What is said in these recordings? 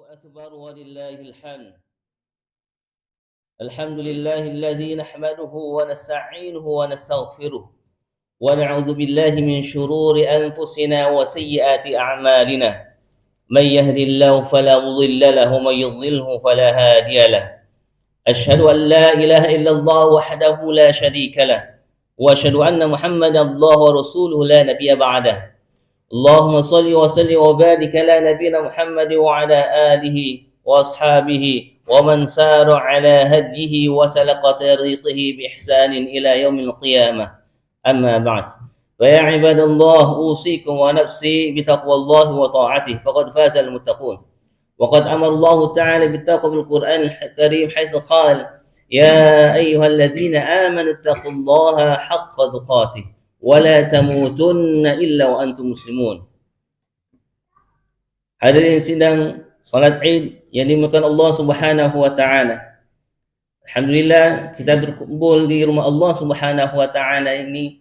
أكبر ولله الحمد. الحمد لله الذي نحمده ونستعينه ونستغفره ونعوذ بالله من شرور أنفسنا وسيئات أعمالنا. من يهد الله فلا مضل له ومن يضلله فلا هادي له. أشهد أن لا إله إلا الله وحده لا شريك له وأشهد أن محمدا الله ورسوله لا نبي بعده. اللهم صل وسلم وبارك على نبينا محمد وعلى آله وأصحابه ومن سار على هديه وسلك طريقه بإحسان إلى يوم القيامة. أما بعد، فيا عباد الله أوصيكم ونفسي بتقوى الله وطاعته فقد فاز المتقون. وقد أمر الله تعالى بالتقوى في القرآن الكريم حيث قال: يا أيها الذين آمنوا اتقوا الله حق تقاته ولا تموتن إلا وأنتم مسلمون. Hadirin sidang salat Id yang dimuliakan Allah Subhanahu wa taala. Alhamdulillah kita berkumpul di rumah Allah Subhanahu wa taala ini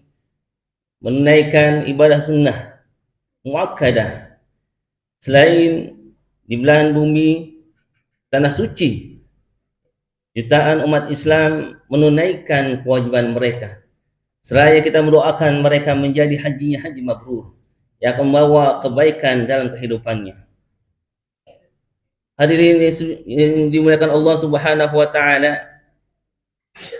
menunaikan ibadah sunnah muakkadah. Selain di belahan bumi tanah suci, jutaan umat Islam menunaikan kewajiban mereka. Seraya kita mendoakan mereka menjadi hajinya haji mabrur yang akan membawa kebaikan dalam kehidupannya. Hadirin yang dimuliakan Allah Subhanahu wa taala,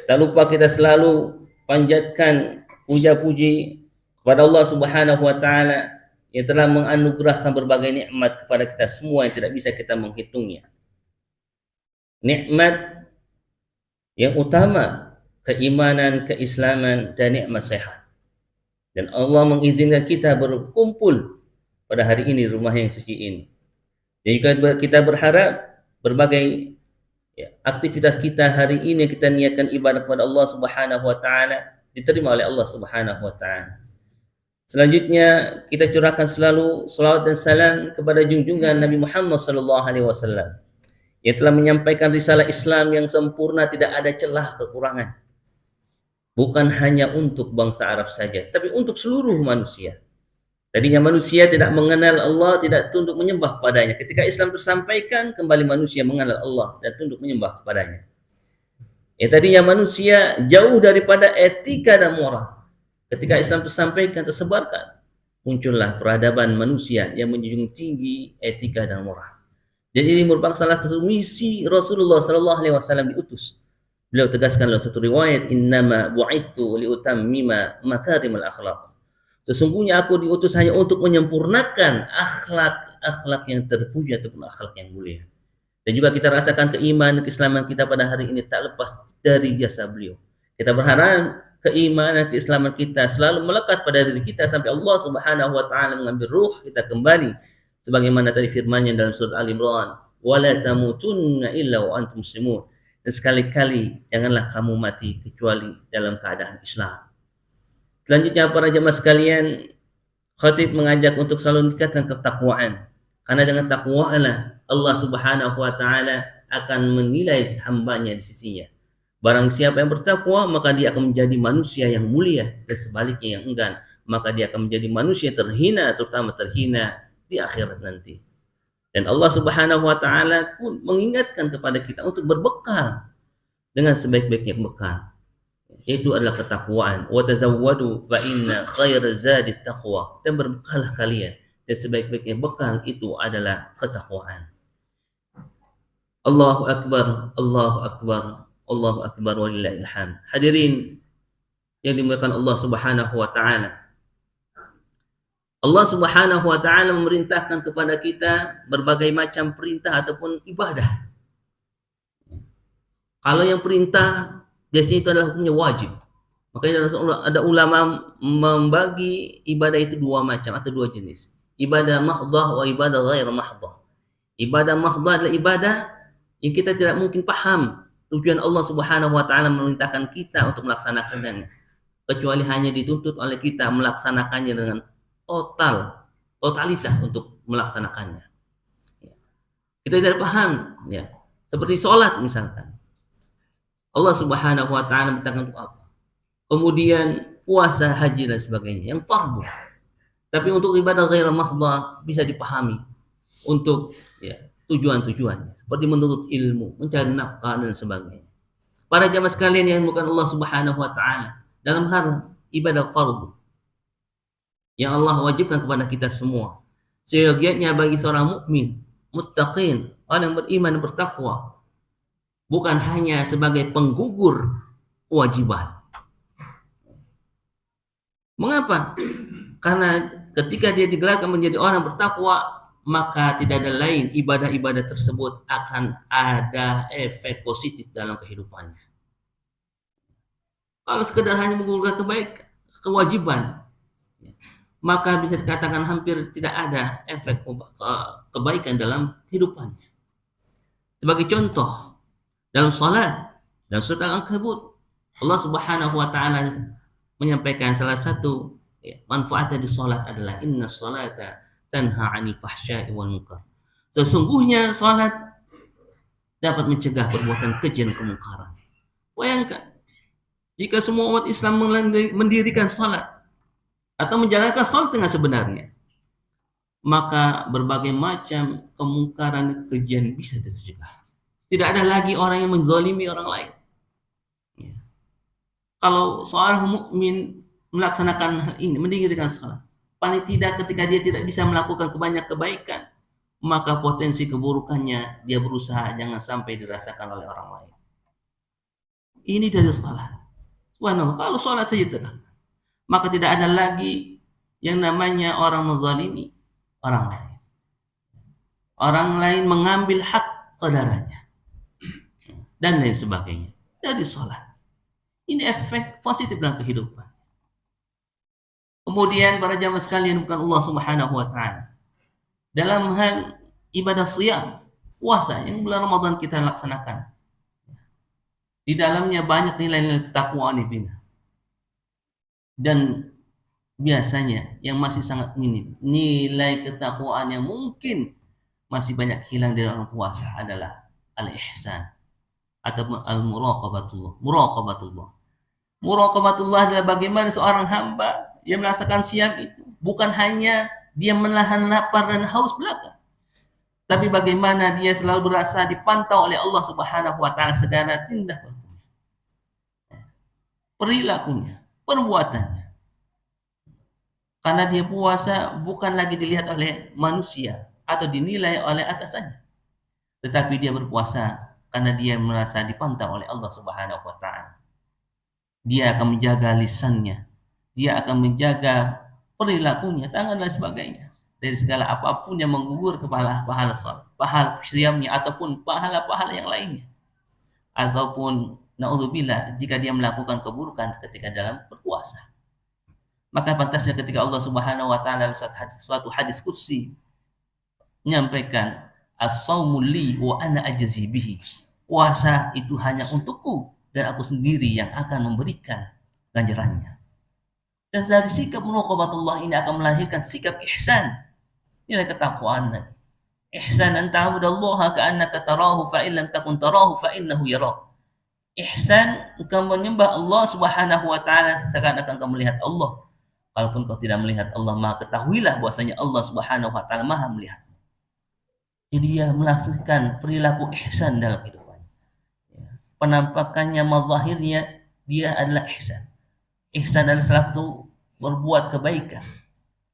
tak lupa kita selalu panjatkan puja-puji kepada Allah Subhanahu wa taala yang telah menganugerahkan berbagai nikmat kepada kita semua yang tidak bisa kita menghitungnya. Nikmat yang utama keimanan, keislaman, dan nikmat sehat. Dan Allah mengizinkan kita berkumpul pada hari ini di rumah yang suci ini. Dan juga kita berharap berbagai aktivitas kita hari ini kita niatkan ibadah kepada Allah Subhanahu wa taala diterima oleh Allah Subhanahu wa taala. Selanjutnya kita curahkan selalu salawat dan salam kepada junjungan Nabi Muhammad sallallahu alaihi wasallam yang telah menyampaikan risalah Islam yang sempurna, tidak ada celah kekurangan. Bukan hanya untuk bangsa Arab saja, tapi untuk seluruh manusia. Tadinya manusia tidak mengenal Allah, tidak tunduk menyembah kepadanya. Ketika Islam tersampaikan, kembali manusia mengenal Allah dan tunduk menyembah kepadanya. Tadinya manusia jauh daripada etika dan moral. Ketika Islam tersampaikan, tersebarkan, muncullah peradaban manusia yang menjunjung tinggi etika dan moral. Dan ini merupakan salah satu misi Rasulullah SAW diutus. Beliau tegaskan dalam satu riwayat, innama bu'ithu liutammima makarimal akhlaq. Sesungguhnya aku diutus hanya untuk menyempurnakan akhlak yang terpuji ataupun akhlak yang mulia. Dan juga kita rasakan keimanan, keislaman kita pada hari ini tak lepas dari jasa beliau. Kita berharap keimanan, keislaman kita selalu melekat pada diri kita sampai Allah Subhanahu wa taala mengambil ruh kita kembali sebagaimana tadi firman-Nya dalam surat Al-Imran, wala tamutunna illa wa antum muslimun. Dan sekali-kali janganlah kamu mati kecuali dalam keadaan Islam. Selanjutnya para jemaah sekalian, khatib mengajak untuk selalu meningkatkan ketakwaan. Karena dengan takwa lah Allah Subhanahu wa taala akan menilai hambanya di sisinya. Barang siapa yang bertakwa, maka dia akan menjadi manusia yang mulia, dan sebaliknya yang enggan, maka dia akan menjadi manusia terhina, terutama terhina di akhirat nanti. Dan Allah Subhanahu wa taala pun mengingatkan kepada kita untuk berbekal dengan sebaik-baiknya bekal. Itu adalah ketakwaan. Wa tazawwadu fa inna khairaz zadi taqwa. Dan berbekallah kalian, dan sebaik-baiknya bekal itu adalah ketakwaan. Allahu akbar, Allahu akbar, Allahu akbar walillahil hamd. Hadirin yang dimuliakan Allah Subhanahu wa taala. Allah Subhanahu wa taala memerintahkan kepada kita berbagai macam perintah ataupun ibadah. Kalau yang perintah biasanya itu adalah hukumnya wajib. Makanya ada ulama membagi ibadah itu dua macam atau dua jenis. Ibadah mahdhah wa ibadah ghair mahdhah. Ibadah mahdhah adalah ibadah yang kita tidak mungkin paham tujuan Allah Subhanahu wa taala memerintahkan kita untuk melaksanakannya, kecuali hanya dituntut oleh kita melaksanakannya dengan totalitas untuk melaksanakannya. Kita tidak paham, ya. Seperti sholat misalkan. Allah Subhanahu wa taala memerintahkan untuk apa? Kemudian puasa, haji dan sebagainya yang fardu. Tapi untuk ibadah ghair mahdhah bisa dipahami. Untuk tujuan-tujuannya, seperti menuntut ilmu, mencari nafkah dan sebagainya. Para jamaah sekalian yang bukan Allah Subhanahu wa taala, dalam hal ibadah fardu yang Allah wajibkan kepada kita semua, seyogianya bagi seorang mukmin, muttaqin, orang yang beriman dan bertakwa, bukan hanya sebagai penggugur kewajiban. Mengapa? Karena ketika dia digelarkan menjadi orang bertakwa, maka tidak ada lain ibadah-ibadah tersebut akan ada efek positif dalam kehidupannya. Kalau sekedar hanya menggugurkan kewajiban, maka bisa dikatakan hampir tidak ada efek kebaikan dalam kehidupannya. Sebagai contoh, dalam salat, dalam surat Al-Ankabut, Allah Subhanahu wa taala menyampaikan salah satu manfaat dari salat adalah inna salata tanha 'anil fahsya'i wal munkar. Sesungguhnya salat dapat mencegah perbuatan keji dan kemungkaran. Bayangkan, jika semua umat Islam mendirikan salat atau menjalankan salat dengan sebenarnya, maka berbagai macam kemungkaran dan kekejian bisa dicegah. Tidak ada lagi orang yang menzalimi orang lain. Kalau seorang mukmin melaksanakan hal ini, mendirikan salat, paling tidak ketika dia tidak bisa melakukan banyak kebaikan, maka potensi keburukannya dia berusaha jangan sampai dirasakan oleh orang lain. Ini dari salat. Subhanallah, kalau salat saja tegak, maka tidak ada lagi yang namanya orang menzalimi orang lain. Orang lain mengambil hak saudaranya dan lain sebagainya dari salat. Ini efek positif dalam kehidupan. Kemudian para jamaah sekalian bukan Allah Subhanahu wa taala, dalam hal ibadah siyam, puasa yang bulan Ramadan kita laksanakan, di dalamnya banyak nilai-nilai ketakwaan ibn. Dan biasanya yang masih sangat minim, nilai ketakwaan yang mungkin masih banyak hilang dari orang puasa adalah al-ihsan atau al-muraqabatullah. Muraqabatullah adalah bagaimana seorang hamba yang melaksanakan siam itu bukan hanya dia menahan lapar dan haus belaka, tapi bagaimana dia selalu berasa dipantau oleh Allah Subhanahu wa taala segala tindak lakunya, perilakunya, perbuatannya. Karena dia puasa bukan lagi dilihat oleh manusia atau dinilai oleh atasannya, tetapi dia berpuasa karena dia merasa dipantau oleh Allah Subhanahu wa taala. Dia akan menjaga lisannya, dia akan menjaga perilakunya, tangan dan sebagainya dari segala apapun yang menggugur kepala pahala salat, pahala siamnya ataupun pahala-pahala yang lainnya. Ataupun naudzubillah jika dia melakukan keburukan ketika dalam berpuasa. Maka pantasnya ketika Allah Subhanahu wa taala dalam suatu hadis qudsi menyampaikan as-saumu li wa ana ajzi bihi. Puasa itu hanya untukku dan aku sendiri yang akan memberikan ganjarannya. Dan dari sikap muraqabatullah ini akan melahirkan sikap ihsan, nilai ketakwaan. Ihsan an ta'budallaha ka'annaka tarahu fa in lam takun tarahu fa innahu yarak. Ihsan engkau menyembah Allah Subhanahu wa taala seakan-akan engkau melihat Allah. Kalaupun kau tidak melihat Allah, maka ketahuilah bahwasanya Allah Subhanahu wa taala Maha melihat. Jadi dia melaksanakan perilaku ihsan dalam hidup. Penampakannya, mazahirnya dia adalah ihsan. Ihsan adalah satu berbuat kebaikan.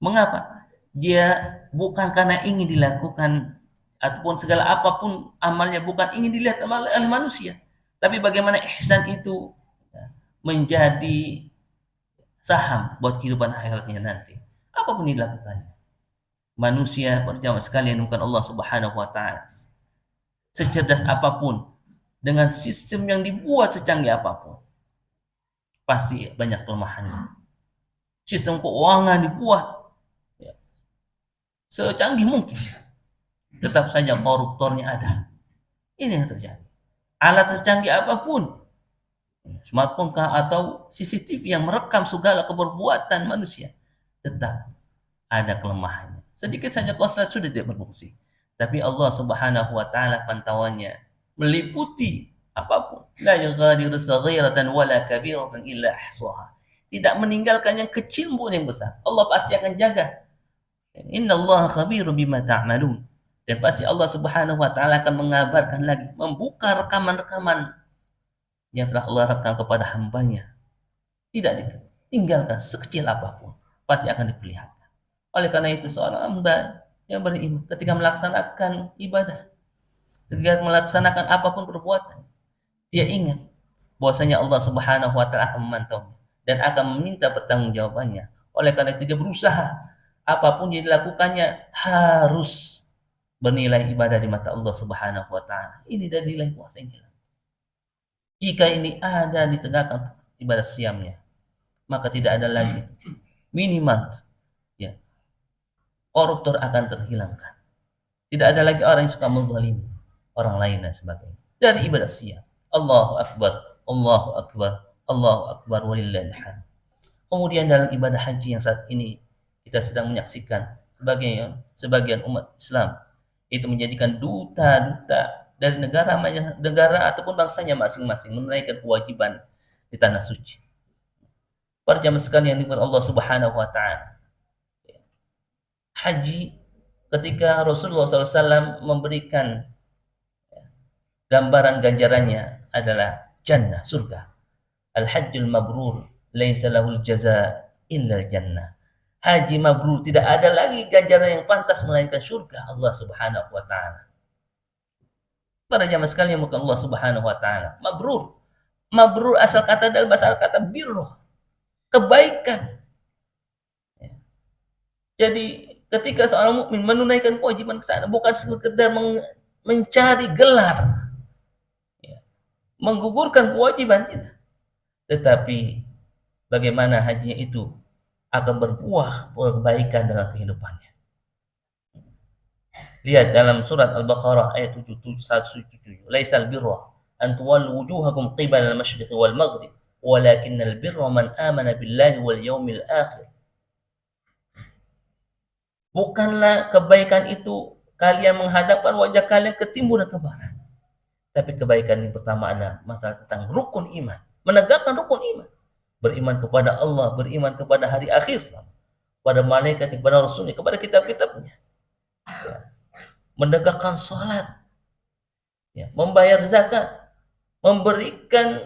Mengapa? Dia bukan karena ingin dilakukan ataupun segala apapun amalnya bukan ingin dilihat oleh manusia, tapi bagaimana ihsan itu menjadi saham buat kehidupan akhiratnya nanti. Apapun dilakukannya. Manusia perjamaah sekalian bukan Allah Subhanahu wa taala. Secerdas apapun, dengan sistem yang dibuat secanggih apapun, pasti banyak kelemahannya. Sistem keuangan dibuat secanggih mungkin, tetap saja koruptornya ada. Ini yang terjadi. Alat secanggih apapun, smartphone kah atau CCTV yang merekam segala keperbuatan manusia, tetap ada kelemahannya. Sedikit saja kuasa sudah tidak berfungsi. Tapi Allah Subhanahu wa taala pantauannya meliputi apapun. La yughadiru saghiratan wala kabiratan illa ahsaha. Tidak meninggalkan yang kecil pun yang besar. Allah pasti akan jaga. Innallaha khabirun bima ta'malun. Dan pasti Allah Subhanahu wa taala akan mengabarkan lagi, membuka rekaman-rekaman yang telah Allah rekam kepada hambanya. Tidak ditinggalkan sekecil apapun. Pasti akan diperlihatkan. Oleh karena itu seorang hamba yang beriman ketika melaksanakan ibadah, ketika melaksanakan apapun perbuatan, dia ingat bahwasanya Allah Subhanahu wa taala akan memantaunya dan akan meminta pertanggungjawabannya. Oleh karena itu dia berusaha apapun yang dilakukannya harus bernilai ibadah di mata Allah Subhanahu wa taala. Ini dari nilai puasa ini. Jika ini ada ditegakkan ibadah siamnya, maka tidak ada lagi minimal ya koruptor akan terhilangkan. Tidak ada lagi orang yang suka menzalimi orang lain dan sebagainya. Dari ibadah siam. Allahu akbar, Allahu akbar, Allahu akbar walillahil hamd. Kemudian dalam ibadah haji yang saat ini kita sedang menyaksikan sebagian umat Islam itu menjadikan duta-duta dari negara ataupun bangsanya masing-masing menunaikan kewajiban di tanah suci. Para jamaah sekalian yang Allah Subhanahu wa taala. Haji ketika Rasulullah SAW memberikan gambaran ganjarannya adalah jannah, surga. Al-hajjul mabrur laisa lahul jaza illa jannah. Haji mabrur tidak ada lagi ganjaran yang pantas melainkan surga Allah Subhanahu wa taala. Para jamaah sekalian yang Allah Subhanahu wa taala. Mabrur. Mabrur asal kata dalam bahasa Arab kata birruh. Kebaikan. Jadi ketika seorang mukmin menunaikan kewajiban ke sana bukan sekedar mencari gelar, menggugurkan kewajiban tidak, tetapi bagaimana hajinya itu akan berbuah kebaikan dalam kehidupannya. Lihat dalam surat Al-Baqarah ayat 177. Laisal birra an tuwallu wujuhakum qibala al-masyriq wal maghrib, walakinnal birra man amana billahi wal yawmil akhir. Bukanlah kebaikan itu kalian menghadapkan wajah kalian ke timur dan ke barat. Tapi kebaikan yang pertama adalah masalah tentang rukun iman. Menegakkan rukun iman. Beriman kepada Allah, beriman kepada hari akhir, kepada malaikat, kepada Rasulnya, kepada kitab-kitabnya. Ya. Menegakkan salat, ya. Membayar zakat, memberikan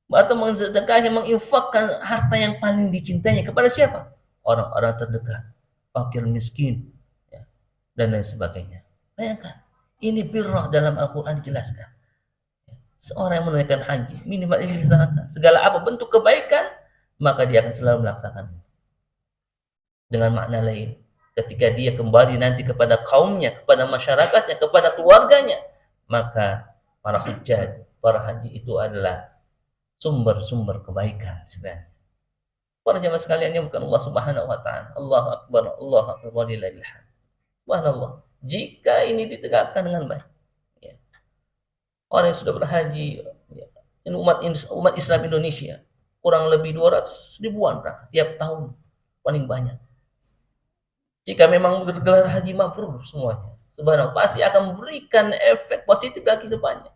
atau menzakahi, menginfakkan harta yang paling dicintainya kepada siapa? Orang-orang terdekat, fakir miskin, ya. Dan lain sebagainya. Bayangkan, ini birrah dalam Al-Quran dijelaskan. Seorang yang menunaikan haji minimal ini dilaksanakan. Segala apa bentuk kebaikan maka dia akan selalu melaksanakan. Dengan makna lain, ketika dia kembali nanti kepada kaumnya, kepada masyarakatnya, kepada keluarganya, maka para hujjaj, para haji itu adalah sumber-sumber kebaikan sebenarnya. Para jemaah sekalian yang bukan Allah Subhanahu wa taala. Allahu akbar, Allahu akbar walillahil hamd. Subhanallah. Jika ini ditegakkan dengan baik, ya. Orang yang sudah berhaji, ya. Umat Islam Indonesia kurang lebih 200 ribuan berangkat tiap tahun, paling banyak. Jika memang bergelar haji mabrur semuanya, subhanallah, pasti akan memberikan efek positif bagi kehidupannya.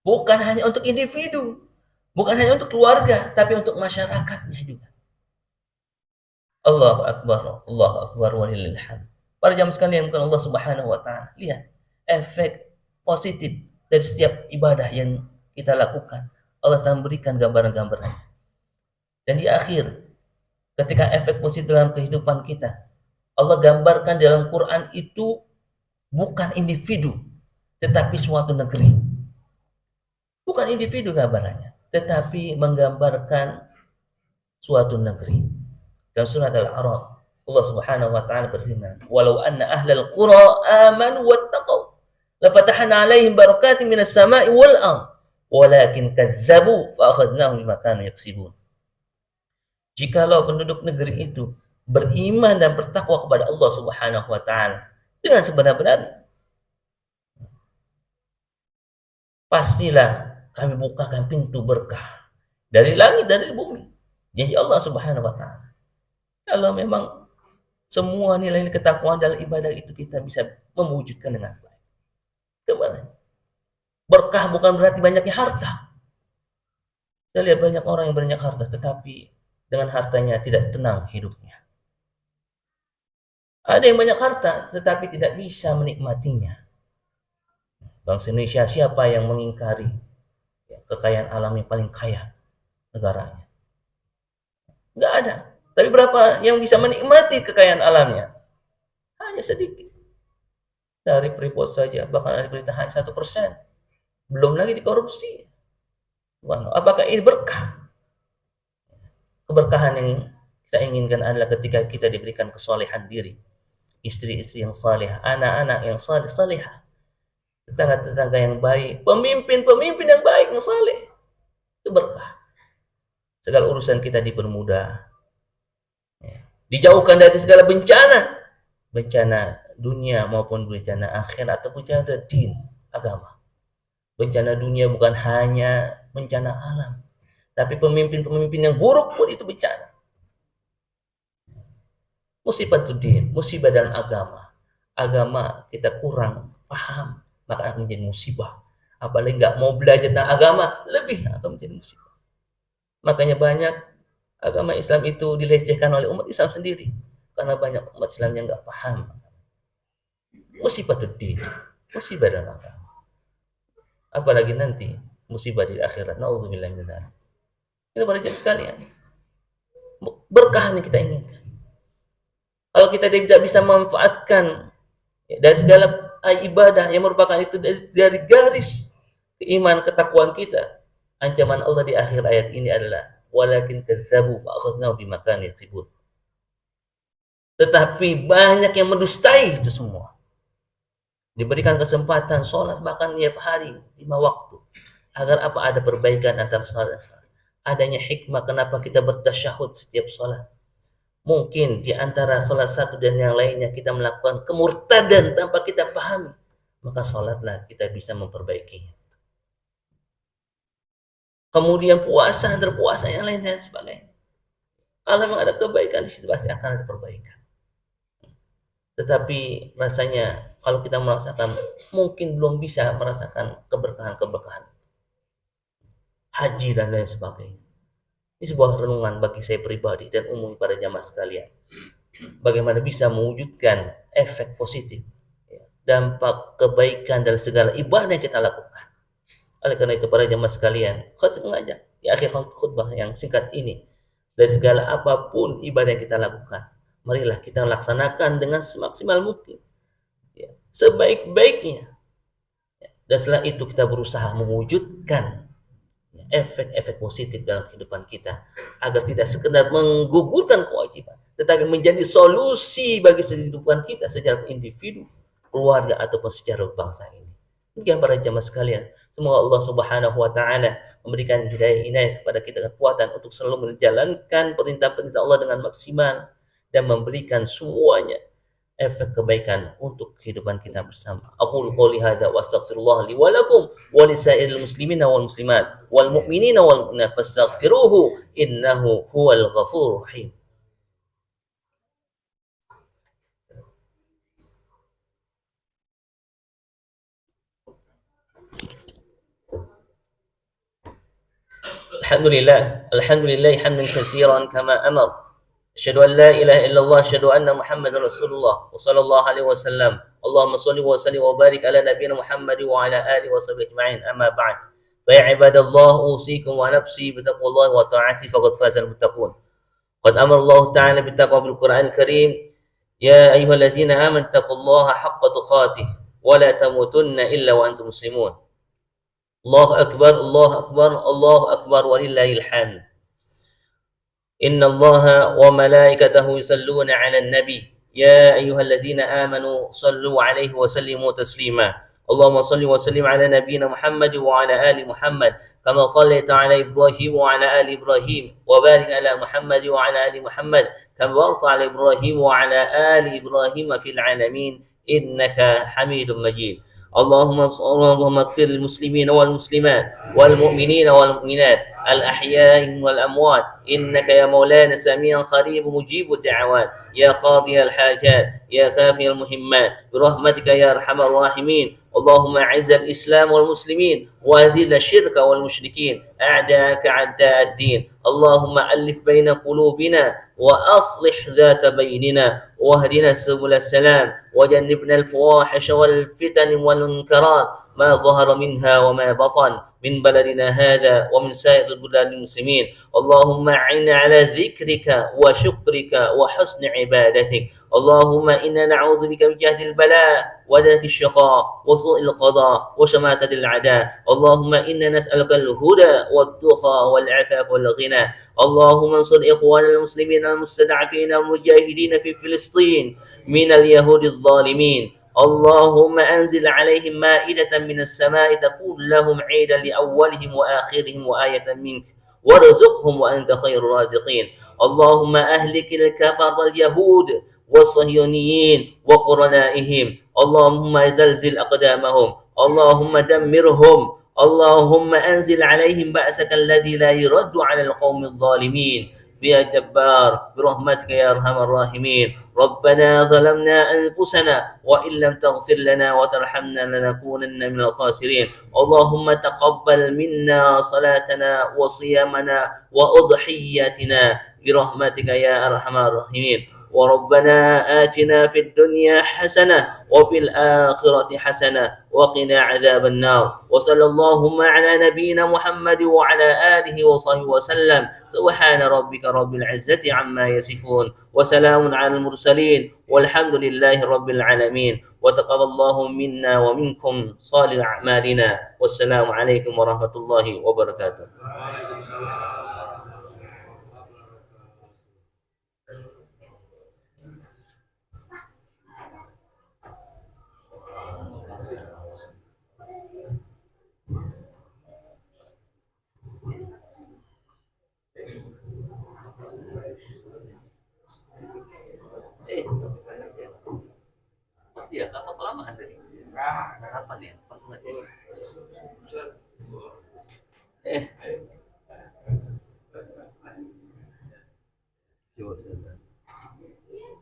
Bukan hanya untuk individu, bukan hanya untuk keluarga, tapi untuk masyarakatnya juga. Allahu akbar walillahil hamd. Para jamaah sekalian bukan Allah Subhanahu wa taala. Lihat efek positif dari setiap ibadah yang kita lakukan. Allah akan berikan gambaran-gambaran. Dan di akhir, ketika efek positif dalam kehidupan kita, Allah gambarkan dalam Quran itu bukan individu, tetapi suatu negeri. Bukan individu gambarannya, tetapi menggambarkan suatu negeri. Dalam surat Al-A'raf, Allah Subhanahu wa taala berfirman, "Walau anna ahlal qura amanu wattaqau, lafatahna 'alaihim barakatin minas sama'i wal ardh, walakin kadzdzabu fa akhadnahum bima kanu yaksibun." Jikalau penduduk negeri itu beriman dan bertakwa kepada Allah Subhanahu wa taala dengan sebenar-benarnya, pastilah kami bukakan pintu berkah dari langit dari bumi. Janji Allah Subhanahu wa taala. Kalau memang semua nilai ketakwaan dalam ibadah itu kita bisa mewujudkan dengan baik. Kembali. Berkah bukan berarti banyaknya harta. Kita lihat banyak orang yang banyak harta, tetapi dengan hartanya tidak tenang hidupnya. Ada yang banyak harta tetapi tidak bisa menikmatinya. Bangsa Indonesia, siapa yang mengingkari kekayaan alam yang paling kaya negaranya? Nggak ada. Tapi berapa yang bisa menikmati kekayaan alamnya? Hanya sedikit. Dari Freeport saja, bahkan ada berita hanya 1%. Belum lagi dikorupsi. Apakah ini berkah? Keberkahan yang kita inginkan adalah ketika kita diberikan kesolehan diri. Istri-istri yang saleh, anak-anak yang saleh-salehah, tetangga-tetangga yang baik, pemimpin-pemimpin yang baik, yang saleh. Itu berkah. Segala urusan kita dipermudah. Dijauhkan dari segala bencana. Bencana dunia maupun bencana akhirat atau bencana din, agama. Bencana dunia bukan hanya bencana alam, tapi pemimpin-pemimpin yang buruk pun itu bencana. Musibah din, musibah dalam agama. Agama kita kurang paham, maka akan menjadi musibah. Apalagi nggak mau belajar tentang agama, lebih akan menjadi musibah. Makanya banyak agama Islam itu dilecehkan oleh umat Islam sendiri. Karena banyak umat Islam yang nggak paham. Musibah din, musibah dalam agama. Apalagi nanti musibah di akhirat. Nauzubillah min dzalik. Ini para jemaah sekalian. Berkah yang kita inginkan. Kalau kita tidak bisa memanfaatkan dari segala ibadah yang merupakan itu dari garis keimanan ketakwaan kita, ancaman Allah di akhir ayat ini adalah walakin kadzabu fa akhadnahum bima kanu yaksibun. Tetapi banyak yang mendustai itu semua. Diberikan kesempatan sholat bahkan tiap hari 5 waktu. Agar apa? Ada perbaikan antara sholat dan sholat. Adanya hikmah kenapa kita bertasyahud setiap sholat. Mungkin di antara sholat satu dan yang lainnya kita melakukan kemurtadan tanpa kita pahami. Maka sholatlah kita bisa memperbaikinya. Kemudian puasa, antara puasa yang lain dan sebagainya. Kalau memang ada kebaikan di situ pasti akan ada perbaikan. Tetapi rasanya kalau kita merasakan, mungkin belum bisa merasakan keberkahan-keberkahan haji dan lain sebagainya. Ini sebuah renungan bagi saya pribadi dan umum para jamaah sekalian. Bagaimana bisa mewujudkan efek positif, dampak kebaikan dari segala ibadah yang kita lakukan. Oleh karena itu para jamaah sekalian, khatib mengajak di akhir khutbah yang singkat ini, dari segala apapun ibadah yang kita lakukan, marilah kita laksanakan dengan semaksimal mungkin, sebaik-baiknya. Dan setelah itu kita berusaha mewujudkan efek-efek positif dalam kehidupan kita, agar tidak sekedar menggugurkan kewajiban, tetapi menjadi solusi bagi kehidupan kita secara individu, keluarga, ataupun secara bangsa ini. Demikian para jamaah sekalian, semoga Allah Subhanahu wa taala memberikan hidayah kepada kita kekuatan untuk selalu menjalankan perintah-perintah Allah dengan maksimal dan memberikan semuanya efek kebaikan untuk kehidupan kita bersama. Aqulu qouli hadza wa astaghfirullah li wa lakum wa lisairil muslimina wal muslimat wal mu'minina wal mu'minat fastaghfiruhu innahu huwal ghafurur rahim. Alhamdulillah hamdan katsiran kama amar. Asyhadu an la ilaha illallah, asyhadu anna Muhammadar Rasulullah, wa sallallahu alaihi wasallam. Allahumma shalli wa sallim wa barik ala nabiyyina Muhammad wa ala alihi wa sahbihi ajma'in. Amma ba'd. Fa ya ibadallah, usikum wa nafsi bi taqwallahi wa ta'ati faqad fazal muttaqun. Qad amara Allah ta'ala bi taqwa bil Qur'anil Karim. Ya ayyuhallazina amanu taqullaha haqqa tuqatih wa la tamutunna illa wa antum muslimun. Allahu akbar, Allahu akbar, Allahu akbar walillahil hamd. إن الله وملائكته يصلون على النبي يا أيها الذين آمنوا صلوا عليه وسلموا تسليما اللهم صل وسلم على نبينا محمد وعلى آل محمد كما صليت على إبراهيم وعلى آل إبراهيم وبارك على محمد وعلى آل محمد كما باركت على إبراهيم وعلى آل إبراهيم في العالمين إنك حميد مجيد اللهم اغفر للمسلمين والمسلمات والمؤمنين والمؤمنات الأحياء والأموات إنك يا مولانا سميع قريب مجيب الدعوات يا قاضي الحاجات يا كافي المهمات برحمتك يا أرحم الراحمين. اللهم أعز الإسلام والمسلمين وأذل الشرك والمشركين أعداءك أعداء الدين. اللهم ألف بين قلوبنا وأصلح ذات بيننا واهدنا سبل السلام وجنبنا الفواحش والفتن والمنكرات ما ظهر منها وما بطن من بلدنا هذا ومن سائر البلاد المسلمين. اللهم أعنا على ذكرك وشكرك وحسن عبادتك. اللهم إنا نعوذ بك من جهد البلاء ودرك الشقاء وسوء القضاء وشماتة الأعداء. اللهم إنا نسألك الهدى والتقى والعفاف والغنى. اللهم انصر إخوان المسلمين المستضعفين المجاهدين في فلسطين من اليهود الظالمين. اللهم أنزل عليهم مائدة من السماء تكون لهم عيدا لأولهم وآخرهم وآية منك وارزقهم وأنت خير الرازقين. اللهم أهلك الكفر اليهود والصهيونيين وقرنائهم. اللهم زلزل أقدامهم. اللهم دمرهم. اللهم أنزل عليهم بأسك الذي لا يرد على القوم الظالمين. يا جبار برحمتك يا أرحم الراحمين. ربنا ظلمنا أنفسنا وإن لم تغفر لنا وترحمنا لنكونن من الخاسرين. اللهم تقبل منا صلاتنا وصيامنا وأضحياتنا برحمتك يا أرحم الراحمين. وربنا آتنا في الدنيا حسنة وفي الآخرة حسنة وقنا عذاب النار. وصلى اللهم على نبينا محمد وعلى آله وصحبه وسلم. سبحان ربك رب العزة عما يصفون وسلام على المرسلين والحمد لله رب العالمين. وتقبل الله منا ومنكم صالح أعمالنا. والسلام عليكم ورحمة الله وبركاته. Iya, apa kelamaan tadi? Kapan ya? Pas banget ya.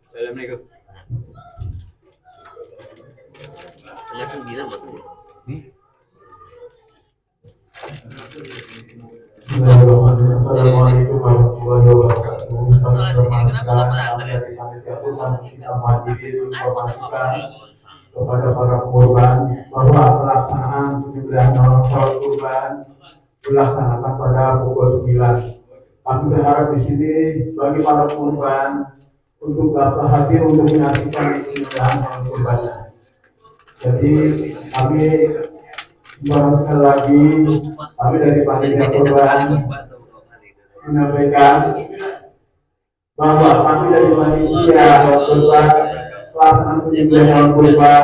Assalamualaikum. Setengah 9 maksudnya. Assalamualaikum warahmatullahi wabarakatuh. Salat di sini kenapa nggak berantar ya? Kita menghadiri informasikan kepada para korban bahwa pelaksanaan penyembelihan hewan kurban dilaksanakan pada pukul 9. Kami berharap di sini bagi para korban untuk dapat hadir untuk menyaksikan penyembelihan hewan kurbannya. Jadi kami sekali lagi kami dari panitia korban menyampaikan bahwa kami dari panitia korban pelaksanaan penyembelihan hewan kurban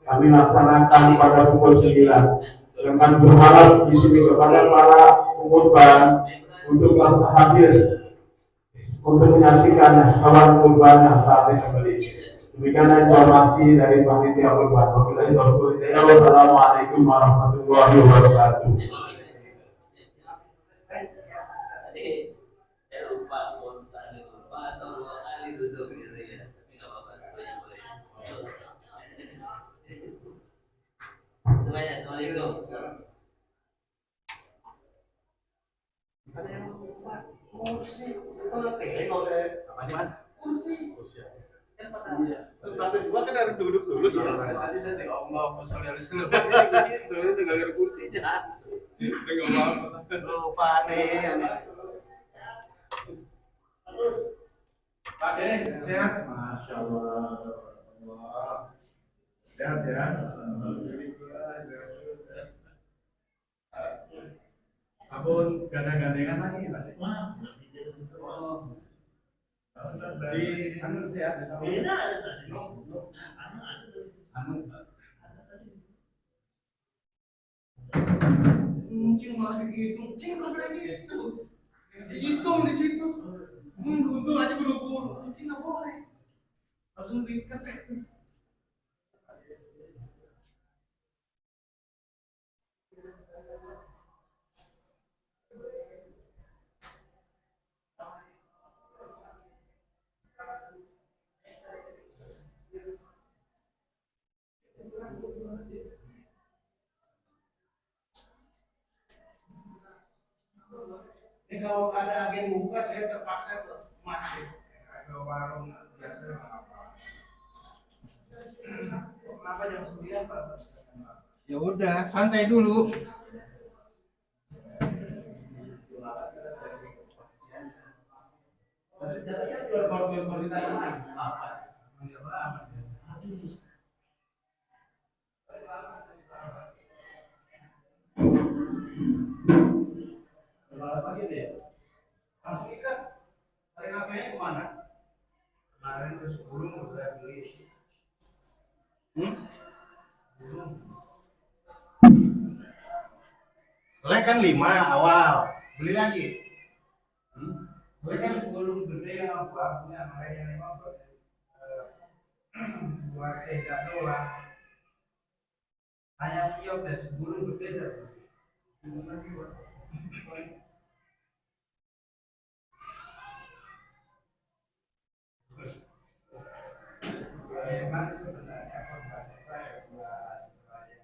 kami laksanakan pada pukul 9 dengan berharap di sini kepada para korban untuk dapat hadir untuk menyaksikan hewan kurban yang saat disembelih. Demikian informasi dari panitia korban. Wassalamualaikum warahmatullahi wabarakatuh. Ada yang lupa kursi, kursi. Yang pada dua kan harus duduk dulu sih. Tadi saya di Allah masalah begitu, itu gak ada kursinya. Udah gak apa-apa. Lupa nih. Pak Deh, sehat? Masya Allah. Sehat ya? Sabun gandeng-gandengan lagi Pak Deh? Di anu sehat ya? Anu cing malah dihitung, cing nggak boleh gitu, dihitung di situ, untung aja buru-buru, cing nggak boleh, langsung diikat. Ini kalau ada agen buka, saya terpaksa masuk. Ke warung biasa nggak apa. Kenapa jam 9 Pak? Ya udah, santai dulu. Langsung ikat. Tarik nafasnya kemana? Kemarin ke 10 udah beli. Boleh kan 5 awal, beli lagi. Boleh kan sebelum gede yang punya makanya memang buat tega doang. Hanya piok dan sebelum gede saja. Sebelum lagi buat. Memang sebenarnya korban saya buat sebenarnya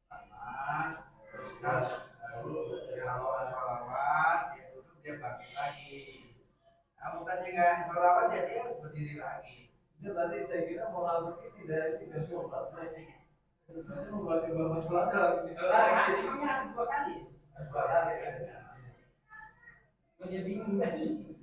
pertama Ustaz lalu kalau sholawat dia duduk dia bangkit lagi. Nah Ustaz juga sholawat ya dia berdiri lagi. Itu tadi saya kira mau langsung ini dari 34 lagi. Saya membuat bapak sholat lagi. Ini harus 2 kali. 2 kali. Jadi bingung tadi.